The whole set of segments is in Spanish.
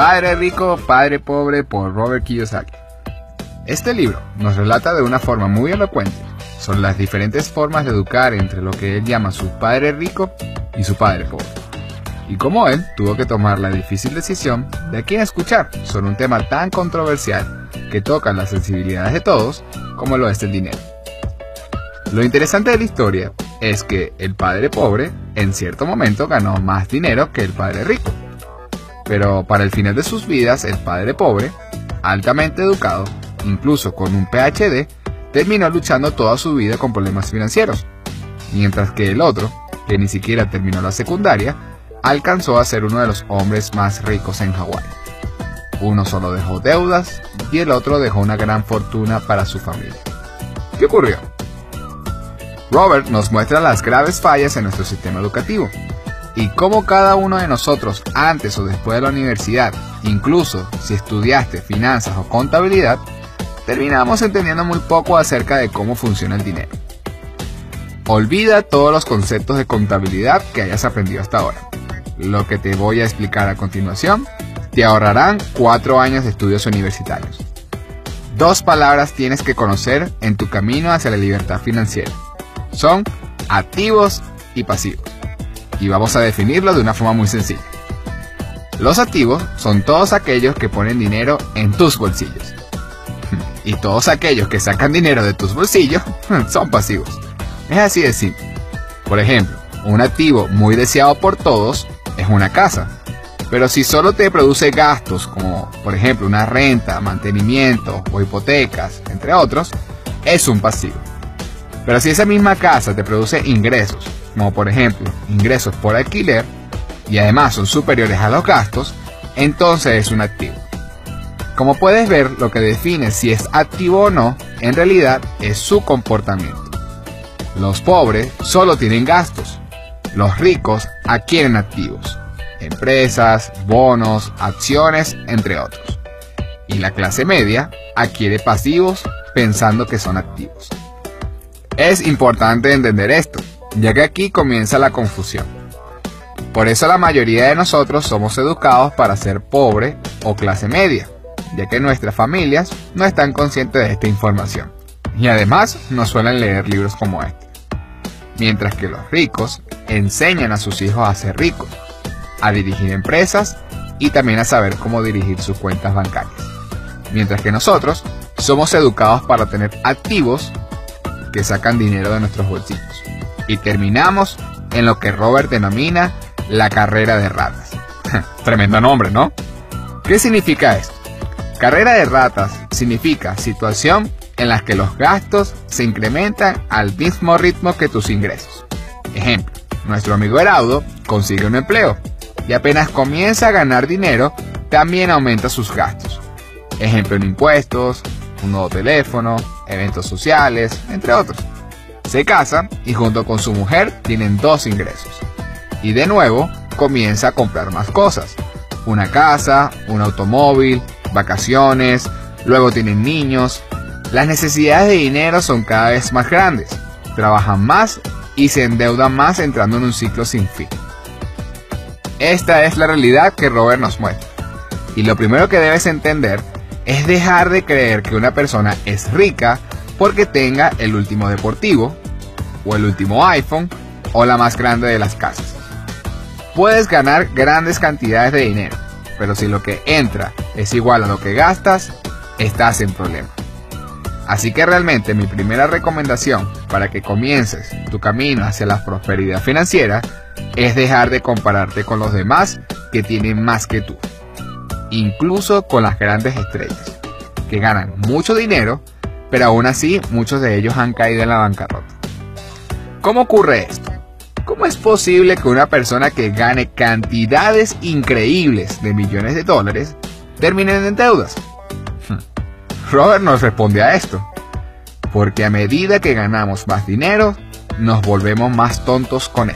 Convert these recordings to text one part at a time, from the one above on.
Padre Rico, Padre Pobre por Robert Kiyosaki. Este libro nos relata de una forma muy elocuente sobre las diferentes formas de educar entre lo que él llama su padre rico y su padre pobre, y cómo él tuvo que tomar la difícil decisión de a quién escuchar sobre un tema tan controversial que toca las sensibilidades de todos como lo es el dinero. Lo interesante de la historia es que el padre pobre en cierto momento ganó más dinero que el padre rico, pero para el final de sus vidas el padre pobre, altamente educado, incluso con un PhD, terminó luchando toda su vida con problemas financieros, mientras que el otro, que ni siquiera terminó la secundaria, alcanzó a ser uno de los hombres más ricos en Hawái. Uno solo dejó deudas y el otro dejó una gran fortuna para su familia. ¿Qué ocurrió? Robert nos muestra las graves fallas en nuestro sistema educativo y cómo cada uno de nosotros antes o después de la universidad, incluso si estudiaste finanzas o contabilidad, terminamos entendiendo muy poco acerca de cómo funciona el dinero. Olvida todos los conceptos de contabilidad que hayas aprendido hasta ahora. Lo que te voy a explicar a continuación te ahorrarán 4 años de estudios universitarios. 2 palabras tienes que conocer en tu camino hacia la libertad financiera. Son activos y pasivos. Y vamos a definirlo de una forma muy sencilla. Los activos son todos aquellos que ponen dinero en tus bolsillos. Y todos aquellos que sacan dinero de tus bolsillos son pasivos. Es así de simple. Por ejemplo, un activo muy deseado por todos es una casa. Pero si solo te produce gastos como, por ejemplo, una renta, mantenimiento o hipotecas, entre otros, es un pasivo. Pero si esa misma casa te produce ingresos, como por ejemplo ingresos por alquiler, y además son superiores a los gastos, entonces es un activo. Como puedes ver, lo que define si es activo o no, en realidad es su comportamiento. Los pobres solo tienen gastos, los ricos adquieren activos, empresas, bonos, acciones, entre otros. Y la clase media adquiere pasivos pensando que son activos. Es importante entender esto, ya que aquí comienza la confusión. Por eso la mayoría de nosotros somos educados para ser pobre o clase media, ya que nuestras familias no están conscientes de esta información. Y además no suelen leer libros como este. Mientras que los ricos enseñan a sus hijos a ser ricos, a dirigir empresas y también a saber cómo dirigir sus cuentas bancarias. Mientras que nosotros somos educados para tener activos que sacan dinero de nuestros bolsillos. Y terminamos en lo que Robert denomina la carrera de ratas. Tremendo nombre, ¿no? ¿Qué significa esto? Carrera de ratas significa situación en la que los gastos se incrementan al mismo ritmo que tus ingresos. Ejemplo, nuestro amigo Heraudo consigue un empleo y apenas comienza a ganar dinero, también aumenta sus gastos. Ejemplo en impuestos, un nuevo teléfono, eventos sociales, entre otros. Se casa y junto con su mujer tienen 2 ingresos. Y de nuevo comienza a comprar más cosas. Una casa, un automóvil, vacaciones, luego tienen niños. Las necesidades de dinero son cada vez más grandes. Trabajan más y se endeudan más entrando en un ciclo sin fin. Esta es la realidad que Robert nos muestra. Y lo primero que debes entender es dejar de creer que una persona es rica porque tenga el último deportivo, o el último iPhone, o la más grande de las casas. Puedes ganar grandes cantidades de dinero, pero si lo que entra es igual a lo que gastas, estás en problema. Así que realmente mi primera recomendación para que comiences tu camino hacia la prosperidad financiera es dejar de compararte con los demás que tienen más que tú. Incluso con las grandes estrellas, que ganan mucho dinero, pero aún así muchos de ellos han caído en la bancarrota. ¿Cómo ocurre esto? ¿Cómo es posible que una persona que gane cantidades increíbles de millones de dólares termine en deudas? Robert nos responde a esto, porque a medida que ganamos más dinero, nos volvemos más tontos con él.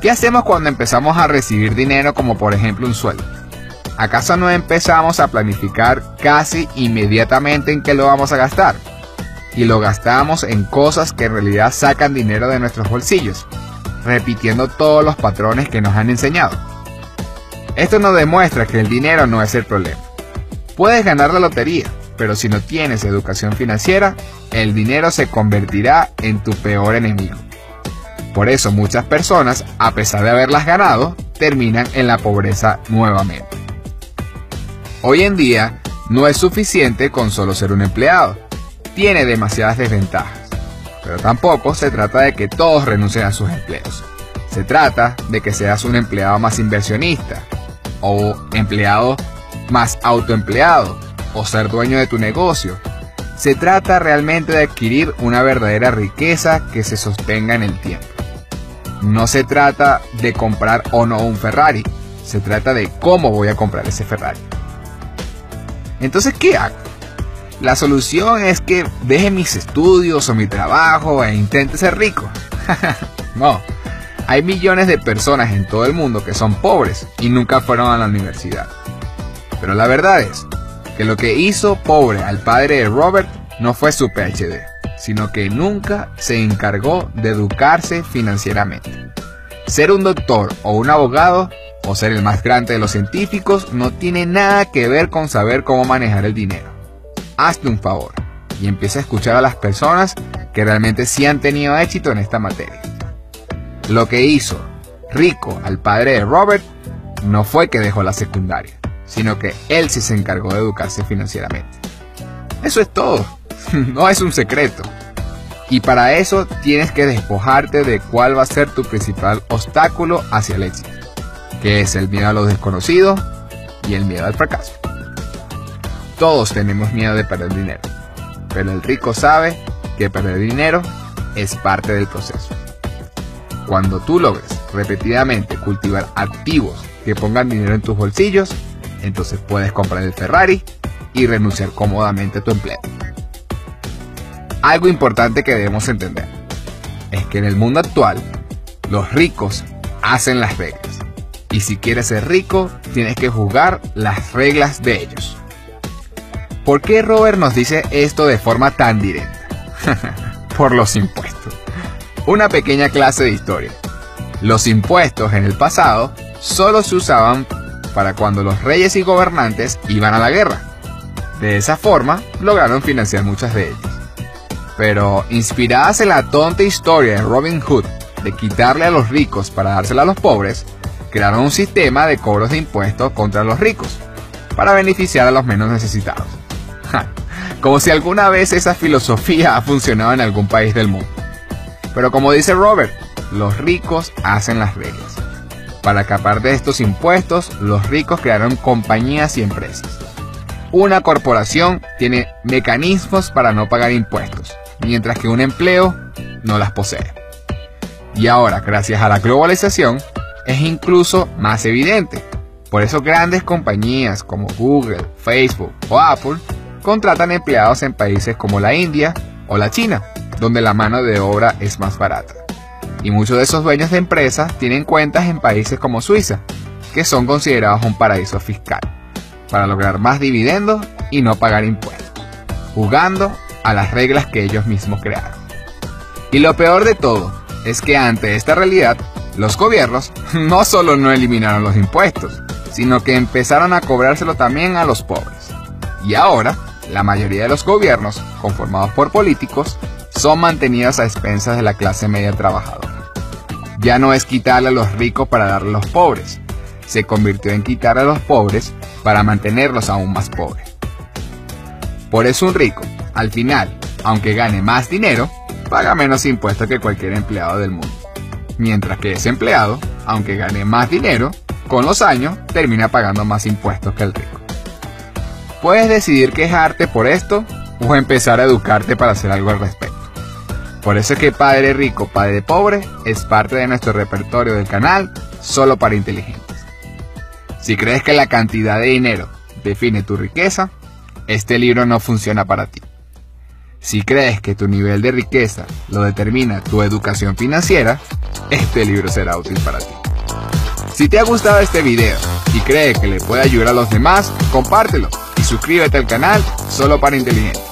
¿Qué hacemos cuando empezamos a recibir dinero como por ejemplo un sueldo? ¿Acaso no empezamos a planificar casi inmediatamente en qué lo vamos a gastar? Y lo gastamos en cosas que en realidad sacan dinero de nuestros bolsillos, repitiendo todos los patrones que nos han enseñado. Esto nos demuestra que el dinero no es el problema. Puedes ganar la lotería, pero si no tienes educación financiera, el dinero se convertirá en tu peor enemigo. Por eso muchas personas, a pesar de haberlas ganado, terminan en la pobreza nuevamente. Hoy en día, no es suficiente con solo ser un empleado. Tiene demasiadas desventajas. Pero tampoco se trata de que todos renuncien a sus empleos. Se trata de que seas un empleado más inversionista, o empleado más autoempleado, o ser dueño de tu negocio. Se trata realmente de adquirir una verdadera riqueza que se sostenga en el tiempo. No se trata de comprar o no un Ferrari, se trata de cómo voy a comprar ese Ferrari. Entonces, ¿qué hago? La solución es que deje mis estudios o mi trabajo e intente ser rico. No, hay millones de personas en todo el mundo que son pobres y nunca fueron a la universidad. Pero la verdad es que lo que hizo pobre al padre de Robert no fue su PhD, sino que nunca se encargó de educarse financieramente. Ser un doctor o un abogado, o ser el más grande de los científicos, no tiene nada que ver con saber cómo manejar el dinero. Hazte un favor y empieza a escuchar a las personas que realmente sí han tenido éxito en esta materia. Lo que hizo rico al padre de Robert no fue que dejó la secundaria, sino que él sí se encargó de educarse financieramente. Eso es todo, no es un secreto. Y para eso tienes que despojarte de cuál va a ser tu principal obstáculo hacia el éxito, que es el miedo a lo desconocido y el miedo al fracaso. Todos tenemos miedo de perder dinero, pero el rico sabe que perder dinero es parte del proceso. Cuando tú logres repetidamente cultivar activos que pongan dinero en tus bolsillos, entonces puedes comprar el Ferrari y renunciar cómodamente a tu empleo. Algo importante que debemos entender es que en el mundo actual, los ricos hacen las reglas. Y si quieres ser rico, tienes que jugar las reglas de ellos. ¿Por qué Robert nos dice esto de forma tan directa? Por los impuestos. Una pequeña clase de historia. Los impuestos en el pasado solo se usaban para cuando los reyes y gobernantes iban a la guerra. De esa forma, lograron financiar muchas de ellas. Pero, inspiradas en la tonta historia de Robin Hood de quitarle a los ricos para dársela a los pobres, crearon un sistema de cobros de impuestos contra los ricos, para beneficiar a los menos necesitados. Como si alguna vez esa filosofía ha funcionado en algún país del mundo. Pero como dice Robert, los ricos hacen las reglas. Para escapar de estos impuestos, los ricos crearon compañías y empresas. Una corporación tiene mecanismos para no pagar impuestos, mientras que un empleo no las posee. Y ahora, gracias a la globalización, es incluso más evidente. Por eso grandes compañías como Google, Facebook o Apple contratan empleados en países como la India o la China, donde la mano de obra es más barata. Y muchos de esos dueños de empresas tienen cuentas en países como Suiza, que son considerados un paraíso fiscal, para lograr más dividendos y no pagar impuestos, jugando a las reglas que ellos mismos crearon. Y lo peor de todo es que ante esta realidad, los gobiernos no solo no eliminaron los impuestos, sino que empezaron a cobrárselo también a los pobres. Y ahora, la mayoría de los gobiernos, conformados por políticos, son mantenidos a expensas de la clase media trabajadora. Ya no es quitarle a los ricos para darle a los pobres, se convirtió en quitarle a los pobres para mantenerlos aún más pobres. Por eso un rico, al final, aunque gane más dinero, paga menos impuestos que cualquier empleado del mundo. Mientras que ese empleado, aunque gane más dinero, con los años termina pagando más impuestos que el rico. Puedes decidir quejarte por esto o empezar a educarte para hacer algo al respecto. Por eso es que Padre Rico, Padre Pobre es parte de nuestro repertorio del canal solo para inteligentes. Si crees que la cantidad de dinero define tu riqueza, este libro no funciona para ti. Si crees que tu nivel de riqueza lo determina tu educación financiera, este libro será útil para ti. Si te ha gustado este video y crees que le puede ayudar a los demás, compártelo y suscríbete al canal solo para inteligentes.